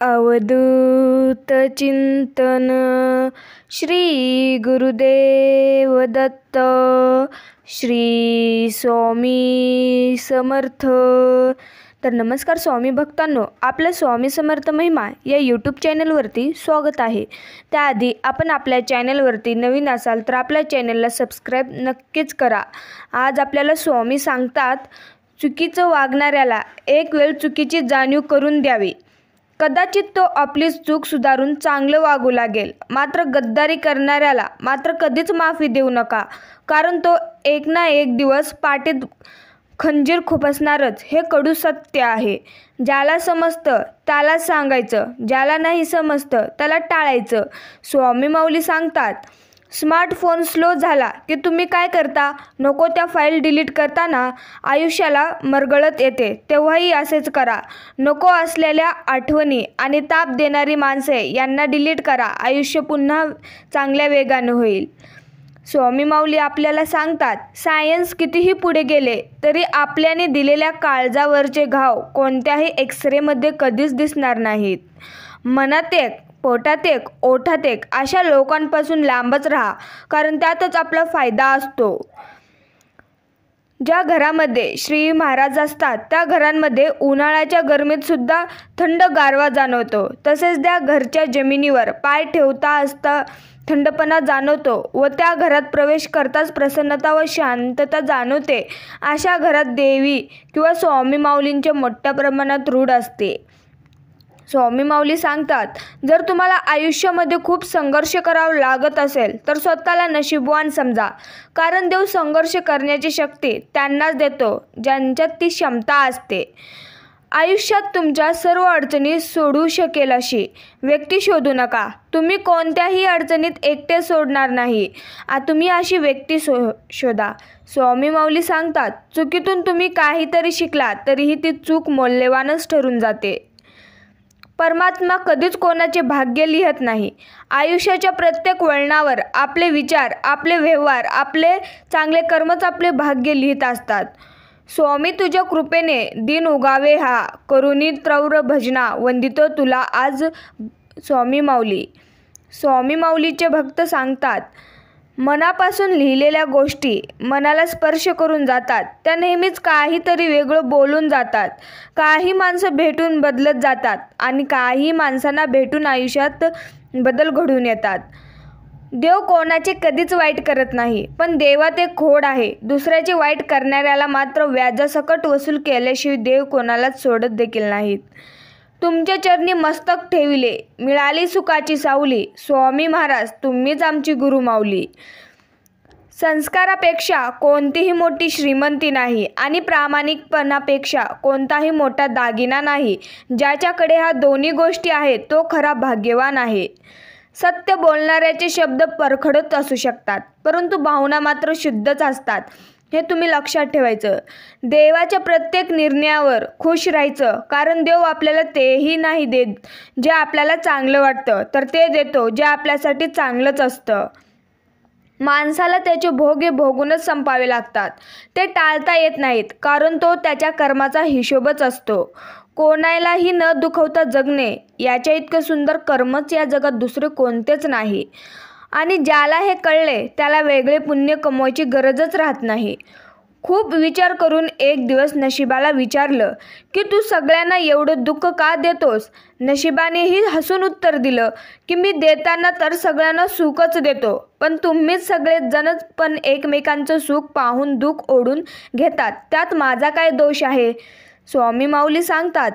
अवधूत चिंतन श्री गुरुदेव दत्त श्री स्वामी समर्थ। तर नमस्कार स्वामी भक्तांनो, आपल्या स्वामी समर्थ महिमा या यूट्यूब चॅनलवरती स्वागत आहे। त्याआधी आपण आपल्या चॅनलवरती नवीन असाल तर आपल्या चॅनलला सबस्क्राईब नक्कीच करा। आज आपल्याला स्वामी सांगतात, चुकीचं वागणाऱ्याला एक वेळ चुकीची जाणीव करून द्यावी। कदाचित तो आपली चूक सुधारून चांगलं वागू लागेल, मात्र गद्दारी करणाऱ्याला मात्र कधीच माफी देऊ नका, कारण तो एक ना एक दिवस पाठीत खंजीर खुपसणारच, हे कडू सत्य आहे। ज्याला समजतं त्याला सांगायचं, ज्याला नाही समजतं त्याला टाळायचं। स्वामी माऊली सांगतात, स्मार्टफोन स्लो झाला की तुम्ही काय करता? नको त्या फाईल डिलीट करताना आयुष्याला मरगळत येते, तेव्हाही असेच करा। नको असलेल्या आठवणी आणि ताप देणारी माणसे यांना डिलीट करा, आयुष्य पुन्हा चांगल्या वेगाने होईल। स्वामी माऊली आपल्याला सांगतात, सायन्स कितीही पुढे गेले तरी आपल्याने दिलेल्या काळजावरचे घाव कोणत्याही एक्सरेमध्ये कधीच दिसणार नाहीत। मनात एक, पोटात एक, ओठात एक अशा लोकांपासून लांबच राहा, कारण त्यातच आपला फायदा असतो। ज्या घरामध्ये श्री महाराज असतात त्या घरांमध्ये उन्हाळ्याच्या गरमीत सुद्धा थंड गारवा जाणवतो, तसेच त्या घरच्या जमिनीवर पाय ठेवता असता थंडपणा जाणवतो व त्या घरात प्रवेश करताच प्रसन्नता व शांतता जाणवते। अशा घरात देवी किंवा स्वामी माऊलींचे मोठ्या प्रमाणात रूढ असते। स्वामी माऊली सांगतात, जर तुम्हाला आयुष्यामध्ये खूप संघर्ष करावा लागत असेल तर स्वतःला नशीबवान समजा, कारण देव संघर्ष करण्याची शक्ती त्यांनाच देतो ज्यांच्यात ती क्षमता असते। आयुष्यात तुमच्या सर्व अडचणी सोडवू शकेल अशी व्यक्ती शोधू नका, तुम्ही कोणत्याही अडचणीत एकटे सोडणार नाही, तुम्ही अशी व्यक्ती शोधा। स्वामी माऊली सांगतात, चुकीतून तुम्ही काहीतरी शिकला तरीही ती चूक मौल्यवानच ठरून जाते। परमात्मा कधीच कोणाचे भाग्य लिहत नाही। आयुष्याच्या प्रत्येक वळणावर आपले विचार, आपले व्यवहार, आपले चांगले कर्मच आपले भाग्य लिहित असतात। स्वामी तुझ्या कृपेने दिन उगावे हा, करुणी त्रौर भजना वंदितो तुला आज स्वामी माऊली। स्वामी माऊलीचे भक्त सांगतात, मनापासून लिहिलेल्या गोष्टी मनाला स्पर्श करून जातात, त्या नेहमीच काहीतरी वेगळं बोलून जातात। काही माणसं भेटून बदलत जातात आणि काही माणसांना भेटून आयुष्यात बदल घडून येतात। देव कोणाचे कधीच वाईट करत नाही, पण देवात एक खोड आहे, दुसऱ्याचे वाईट करणाऱ्याला मात्र व्याजासकट वसूल केल्याशिवाय देव कोणालाच सोडत देखील नाहीत। तुमच्या चरणी मस्तक ठेविले, मिळाली सुखाची सावली, स्वामी महाराज तुम्हीच आमची गुरु माऊली। संस्कारापेक्षा कोणतीही मोठी श्रीमंती नाही आणि प्रामाणिकपणापेक्षा कोणताही मोठा दागिना नाही। ज्याच्याकडे ह्या दोन्ही गोष्टी आहेत तो खरा भाग्यवान आहे। सत्य बोलणाऱ्याचे शब्द परखडत असू शकतात, परंतु भावना मात्र शुद्धच असतात, हे तुम्ही लक्षात ठेवायचं। देवाच्या प्रत्येक निर्णयावर खुश राहायचं, कारण देव आपल्याला तेही नाही देत जे आपल्याला चांगलं वाटतं, तर ते देतो जे आपल्यासाठी चांगलंच असतं। माणसाला त्याचे भोगे भोगूनच संपावे लागतात, ते टाळता येत नाहीत, कारण तो त्याच्या कर्माचा हिशोबच असतो। कोणालाही न दुखवता जगणे याच्या इतकं सुंदर कर्मच या जगात दुसरे कोणतेच नाही। आणि ज्याला हे कळले त्याला वेगळे पुण्य कमवायची गरजच राहत नाही। खूप विचार करून एक दिवस नशिबाला विचारलं की तू सगळ्यांना एवढं दुःख का देतोस? नशिबानेही हसून उत्तर दिलं की मी देताना तर सगळ्यांना सुखच देतो, पण तुम्हीच सगळेजणच पण एकमेकांचं सुख पाहून दुःख ओढून घेतात, त्यात माझा काय दोष आहे? स्वामी माऊली सांगतात,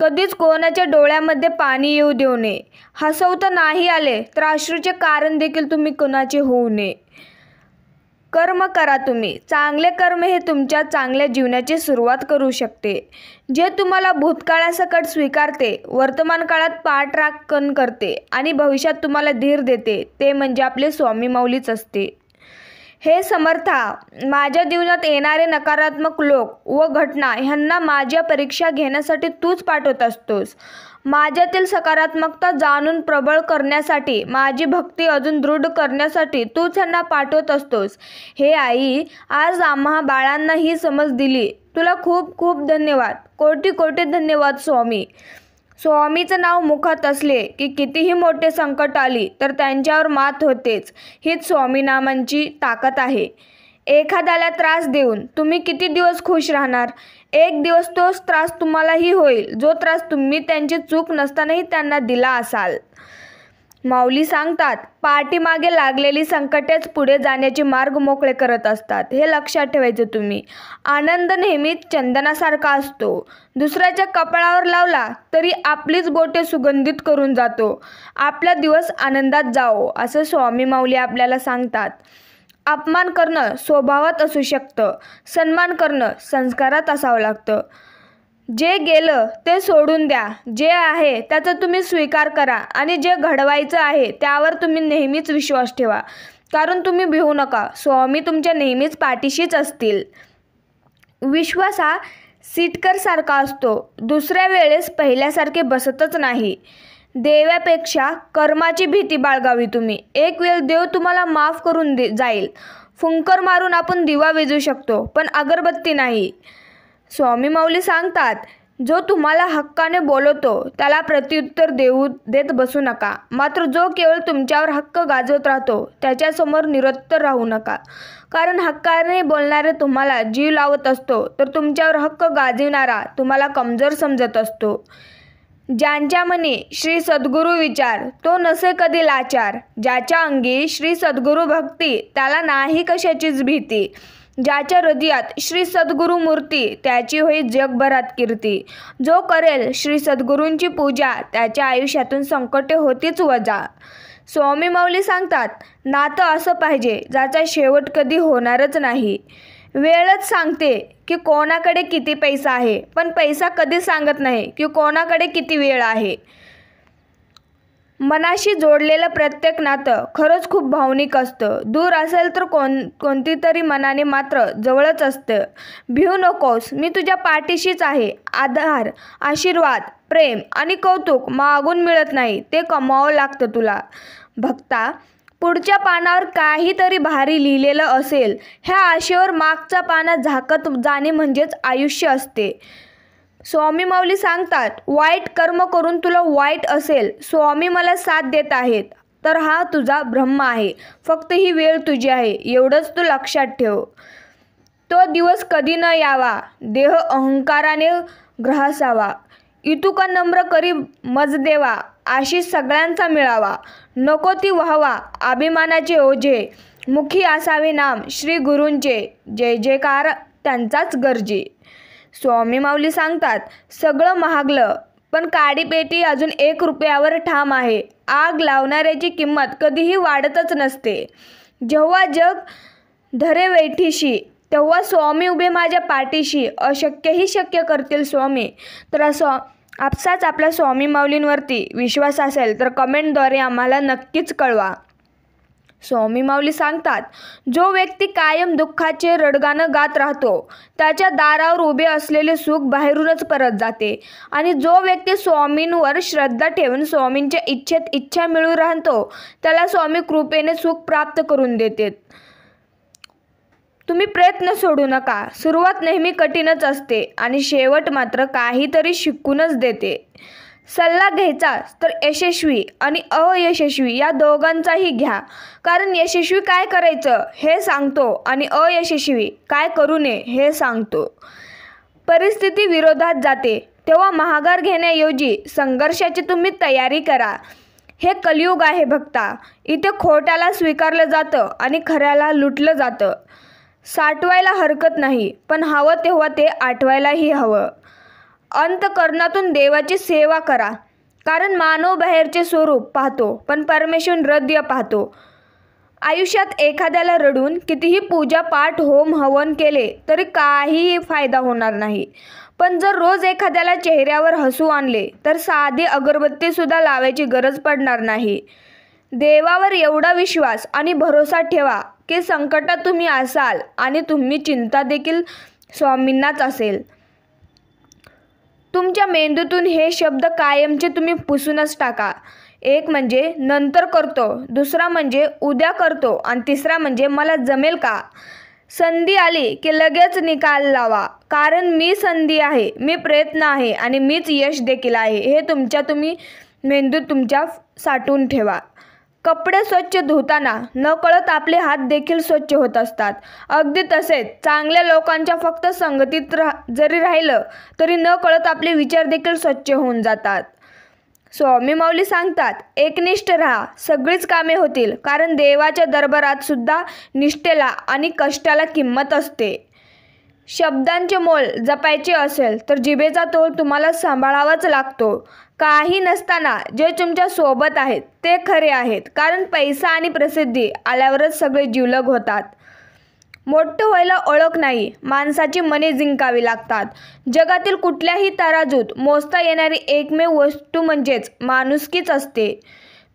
कधीच कोणाच्या डोळ्यामध्ये पाणी येऊ देऊ नये। हसवता नाही आले तर अश्रूचे कारण देखील तुम्ही कोणाचे होऊ नये। कर्म करा तुम्ही, चांगले कर्म हे तुमच्या चांगल्या जीवनाची सुरुवात करू शकते, जे तुम्हाला भूतकाळासकट स्वीकारते, वर्तमान काळात पाठराखण करते आणि भविष्यात तुम्हाला धीर देते, ते म्हणजे आपले स्वामी माऊलीच असते। हे समर्था, माझ्या जीवनात येणारे नकारात्मक लोक व घटना ह्यांना माझ्या परीक्षा घेण्यासाठी तूच पाठवत असतोस। माझ्यातील सकारात्मकता जाणून प्रबळ करण्यासाठी, माझी भक्ती अजून दृढ करण्यासाठी तूच ह्यांना पाठवत असतोस। हे आई, आज आम्हा बाळांना ही समज दिली, तुला खूप खूप धन्यवाद, कोटी कोटी धन्यवाद स्वामी। स्वामीचं नाव मुखात असले की कितीही मोठे संकट आली तर त्यांच्यावर मात होतेच. हीच स्वामीनामांची ताकद आहे. एखाद्याला त्रास देऊन तुम्ही किती दिवस खुश राहणार? एक दिवस तोच त्रास तुम्हालाही होईल, जो त्रास तुम्ही त्यांची चूक नसतानाही त्यांना दिला असाल. माऊली सांगतात, पाठीमागे लागलेली संकटेच पुढे जाण्याचे मार्ग मोकळे करत असतात. हे लक्षात ठेवायचं तुम्ही. आनंद नेहमीच चंदनासारखा असतो. दुसऱ्याच्या कपाळावर लावला तरी आपलीच बोटे सुगंधित करून जातो. आपला दिवस आनंदात जावो असं स्वामी माऊली आपल्याला सांगतात. अपमान करणं स्वभावात असू शकतं, सन्मान करणं संस्कारात असावं लागतं. जे गेलं ते सोडून द्या. जे आहे त्याचा तुम्ही स्वीकार करा आणि जे घडवायचं आहे त्यावर तुम्ही नेहमीच विश्वास ठेवा. कारण तुम्ही भिवू नका. स्वामी तुमच्या नेहमीच पाठीशीच असतील. विश्वास हा सीटकरसारखा असतो. दुसऱ्या वेळेस पहिल्यासारखे बसतच नाही. देवापेक्षा कर्माची भीती बाळगावी तुम्ही. एक वेळ देव तुम्हाला माफ करून जाईल. फुंकर मारून आपण दिवा विझू शकतो, पण अगरबत्ती नाही. स्वामी माऊली सांगतात, जो तुम्हाला हक्काने बोलवतो त्याला प्रत्युत्तर देत बसू नका. मात्र जो केवळ तुमच्यावर हक्क गाजवत राहतो त्याच्यासमोर निरुत्तर राहू नका. कारण हक्काने बोलणारे तुम्हाला जीव लावत असतो, तर तुमच्यावर हक्क गाजविणारा तुम्हाला कमजोर समजत असतो. ज्यांच्या मनी श्री सद्गुरू विचार, तो नसे कधी लाचार. ज्याच्या अंगी श्री सद्गुरू भक्ती, त्याला नाही कशाचीच भीती. ज्याच्या हृदयात श्री सद्गुरू मूर्ती, त्याची होईल जगभरात कीर्ती. जो करेल श्री सद्गुरूंची पूजा, त्याच्या आयुष्यातून संकटे होतीच वजा. स्वामी माऊली सांगतात, नातं असं पाहिजे ज्याचा शेवट कधी होणारच नाही. वेळच सांगते की कोणाकडे किती पैसा आहे, पण पैसा कधी सांगत नाही की कोणाकडे किती वेळ आहे. मनाशी जोडलेलं प्रत्येक नातं खरंच खूप भावनिक असतं. दूर असेल तर कोणती तरी मनाने मात्र जवळच असतं. भिवू नकोस, मी तुझ्या पाठीशीच आहे. आधार, आशीर्वाद, प्रेम आणि कौतुक मागून मिळत नाही, ते कमावं लागतं तुला. भक्ता, पुढच्या पानावर काहीतरी भारी लिहिलेलं असेल, ह्या आशेवर मागचा पाना झाकत जाणे म्हणजेच आयुष्य असते. स्वामी माऊली सांगतात, वाईट कर्म करून तुला वाईट असेल, स्वामी मला साथ देत आहेत, तर हा तुझा ब्रह्म आहे. फक्त ही वेळ तुझी आहे, एवढंच तू लक्षात ठेव. तो दिवस कधी न यावा, देह अहंकाराने ग्रासावा. इतुका नम्र करी मज देवा, आशीष सगळ्यांचा मिळावा. नको ती व्हावा अभिमानाचे ओझे, मुखी असावे नाम श्री गुरूंचे, जय जयकार त्यांचाच गरजे. स्वामी माऊली सांगतात, सगळं महागलं पण काडीपेटी अजून 1 रुपयावर ठाम आहे. आग लावणाऱ्याची किंमत कधीही वाढतच नसते. जेव्हा जग धरे वेठीशी, तेव्हा स्वामी उभे माझ्या पाठीशी. अशक्यही शक्य करतील स्वामी. तर आपसाच आपल्या स्वामी माऊलींवरती विश्वास असेल तर कमेंटद्वारे आम्हाला नक्कीच कळवा. स्वामी माऊली सांगतात, जो व्यक्ती कायम दुःखाचे रडगाणं गात राहतो, त्याच्या दारावर उभे असलेले सुख बाहेरूनच परत जाते. आणि जो व्यक्ती स्वामींवर श्रद्धा ठेवून स्वामींच्या इच्छेत इच्छा मिळवून राहतो, त्याला स्वामी कृपेने सुख प्राप्त करून देतात. तुम्ही प्रयत्न सोडू नका. सुरुवात नेहमी कठीणच असते आणि शेवट मात्र काहीतरी शिकूनच देते. सल्ला घ्यायचा तर यशस्वी आणि अयशस्वी या दोघांचाही घ्या. कारण यशस्वी काय करायचं हे सांगतो आणि अयशस्वी काय करू नये हे सांगतो. परिस्थिती विरोधात जाते तेव्हा माघार घेण्याऐवजी संघर्षाची तुम्ही तयारी करा. हे कलियुग आहे भक्ता. इथे खोट्याला स्वीकारलं जातं आणि खऱ्याला लुटलं जातं. साठवायला हरकत नाही, पण हवं तेव्हा ते आठवायलाही हवं. अंतःकरणातून देवाची सेवा करा. कारण मानव बाहेरचे स्वरूप पाहतो, पण परमेश्वर हृदय पाहतो. आयुष्यात एखाद्याला रडून कितीही पूजा पाठ होम हवन केले तरी काहीही फायदा होणार नाही. पण जर रोज एखाद्याला चेहऱ्यावर हसू आणले तर साधी अगरबत्तीसुद्धा लावायची गरज पडणार नाही. देवावर एवढा विश्वास आणि भरोसा ठेवा की संकटात तुम्ही असाल आणि तुम्ही चिंता देखील स्वामींनाच असेल. तुमच्या मेंदूतून हे शब्द कायमचे तुम्ही पुसूनच टाका. एक म्हणजे नंतर करतो, दुसरा म्हणजे उद्या करतो आणि तिसरा म्हणजे मला जमेल का. संधी आली की लगेच निकाल लावा, कारण मी संधी आहे, मी प्रयत्न आहे आणि मीच यश देखील आहे हे तुम्ही मेंदूत तुमच्या साठवून ठेवा. कपडे स्वच्छ धुताना नकळत आपले हात देखील स्वच्छ होत असतात. अगदी तसेच चांगल्या लोकांच्या फक्त संगतीत जरी राहिलं तरी नकळत आपले विचार देखील स्वच्छ होऊन जातात. स्वामी माऊली सांगतात, एकनिष्ठ राहा, सगळीच कामे होतील, कारण देवाच्या दरबारात सुद्धा निष्ठेला आणि कष्टाला किंमत असते. शब्दांचे मोल जपायचे असेल तर जिभेचा तोल तुम्हाला सांभाळावाच लागतो. काही नसताना जे तुमच्या सोबत आहेत ते खरे आहेत, कारण पैसा आणि प्रसिद्धी आल्यावरच सगळे जिवलग होतात. मोठं व्हायला ओळख नाही, माणसाची मने जिंकावी लागतात. जगातील कुठल्याही तराजूत मोजता येणारी एकमेव वस्तू म्हणजेच माणुसकीच असते.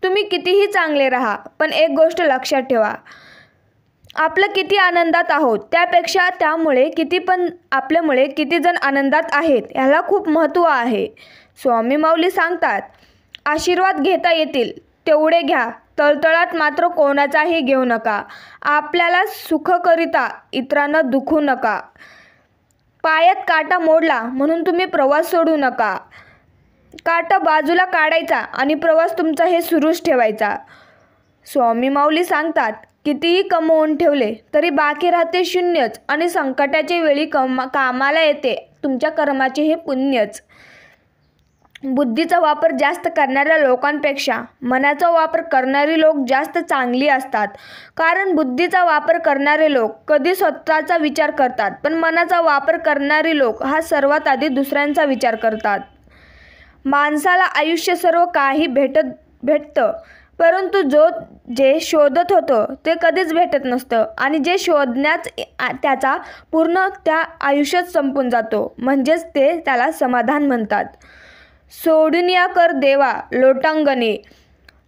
तुम्ही कितीही चांगले राहा, पण एक गोष्ट लक्षात ठेवा, आपलं किती आनंदात आहोत त्यापेक्षा आपल्यामुळे किती जण आनंदात आहेत ह्याला खूप महत्त्व आहे. स्वामी माऊली सांगतात, आशीर्वाद घेता येतील तेवढे घ्या, तळतळात मात्र कोणाचाही घेऊ नका. आपल्याला सुखकरिता इतरांना दुखवू नका. पायात काटा मोडला म्हणून तुम्ही प्रवास सोडू नका. काटा बाजूला काढायचा आणि प्रवास तुमचा हे सुरूच ठेवायचा. स्वामी माऊली सांगतात, कितीही कमवून ठेवले तरी बाकी राहते शून्यच, आणि संकटाच्या वेळी कामाला येते तुमच्या कर्माचे हे पुण्यच. बुद्धीचा वापर जास्त करणाऱ्या लोकांपेक्षा मनाचा वापर करणारी लोक जास्त चांगली असतात, कारण बुद्धीचा वापर करणारे लोक कधी स्वतःचा विचार करतात, पण मनाचा वापर करणारी लोक हा सर्वात आधी दुसऱ्यांचा विचार करतात. माणसाला आयुष्य सर्व काही भेटतं, परंतु जे शोधत होतं ते कधीच भेटत नसतं, आणि जे शोधण्यात त्याचा पूर्ण त्या आयुष्यात संपून जातो, म्हणजेच ते त्याला समाधान म्हणतात. सोडून या कर देवा लोटांगणे,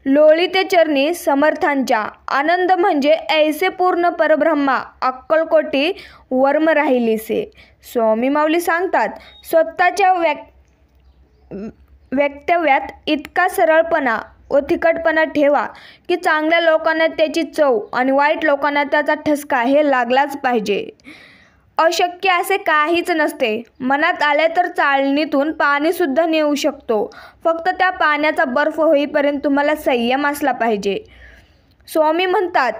लोळीते चरणी समर्थांच्या, आनंद म्हणजे ऐसे पूर्ण परब्रह्मा, अक्कलकोटी वर्म राहिलीसे. स्वामी माऊली सांगतात, स्वतःच्या वक्तव्यात इतका सरळपणा व तिखटपणा ठेवा की चांगल्या लोकांना त्याची चव आणि वाईट लोकांना त्याचा ठसका हे लागलाच पाहिजे. अशक्य असे काहीच नसते. मनात आले तर चाळणीतून पाणीसुद्धा नेऊ शकतो, फक्त त्या पाण्याचा बर्फ होईपर्यंत तुम्हाला संयम असला पाहिजे. स्वामी म्हणतात,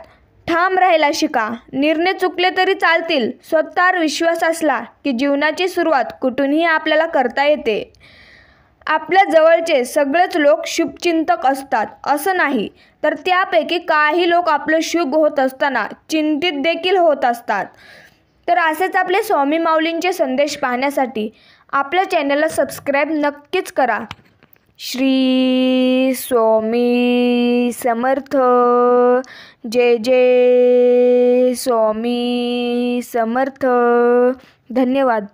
ठाम राहायला शिका. निर्णय चुकले तरी चालतील. स्वतःवर विश्वास असला की जीवनाची सुरुवात कुठूनही आपल्याला करता येते. आपल्या जवळचे सगळेच लोक शुभचिंतक असतात असं नाही, तर त्यापैकी काही लोक आपलं शुभ होत असताना चिंतित देखील होत असतात. तर असेच आपले स्वामी माऊलींचे संदेश पाहण्यासाठी आपल्या चॅनलला सबस्क्राईब नक्कीच करा. श्री स्वामी समर्थ. जय जय स्वामी समर्थ. धन्यवाद.